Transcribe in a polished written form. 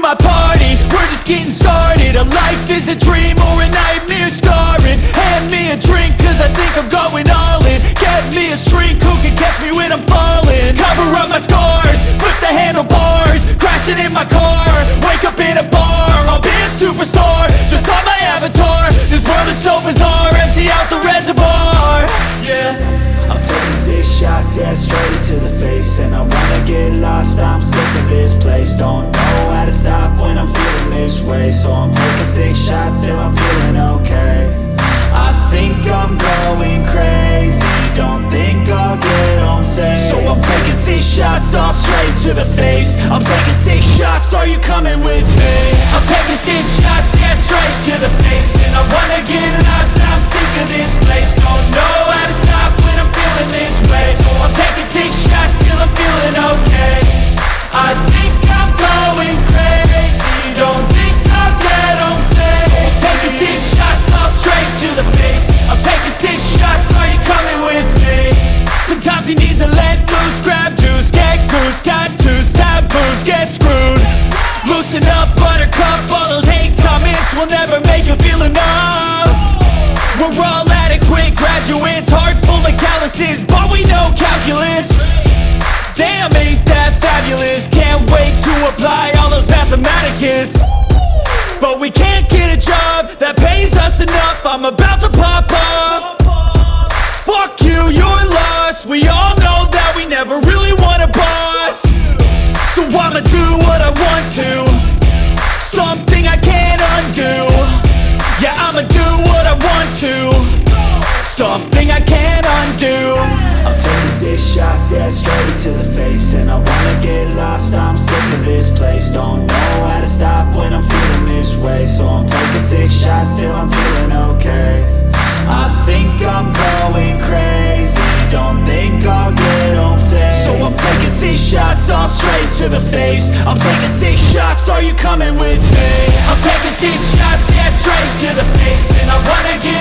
my party, we're just getting started. A life is a dream or a nightmare scarring. Hand me a drink cause I think I'm going all in. Get me a shrink who can catch me when I'm falling. Cover up my scars, flip the handlebars, crashing in my car, wake up in a bar. I'll be a superstar, just on my avatar. This world is so bizarre, empty out the reservoir. Yeah, I'm taking 6 shots, yeah, straight to the face. And I wanna get lost, I'm sick of this place. Don't know how to stop when I'm feeling this way. So I'm taking 6 shots till I'm feeling okay. I think I'm going crazy, don't think I'll get home safe. So I'm taking 6 shots, all straight to the face. I'm taking 6 shots, are you coming with me? I'm taking 6 shots, yeah, straight to the face. And I wanna get lost, I'm sick of this place. Don't know how to stop when I'm feeling this way. So I'm taking 6 shots till I'm feeling okay. I think I'm going crazy, don't think I'll get home safe. So I'm taking 6 shots, all straight to the face. I'm taking 6 shots, are you coming with me? Sometimes you need to let loose, grab juice, get goose, tattoos, taboos, get screwed. Loosen up, buttercup, all those hate comments will never make you feel enough. We're all adequate graduates, hearts full of calluses, but we know calculus. Damn, ain't that fabulous? Can't wait to apply all those mathematicus. But we can't get a job that pays us enough. I'm about to pop off. Fuck you, you're lost. We all know that we never really want a boss. So I'ma do what I want to, something I can't undo. Yeah, I'ma do what I want to, something I can't undo. I'm taking 6 shots, yeah, straight to the face. And I wanna get lost, I'm sick of this place. Don't know how to stop when I'm feeling this way. So I'm taking 6 shots till I'm feeling okay. I think I'm going crazy, don't think I'll get home safe. So I'm taking 6 shots, all straight to the face. I'm taking 6 shots, are you coming with me? I'm taking 6 shots, yeah, straight to the face. And I wanna get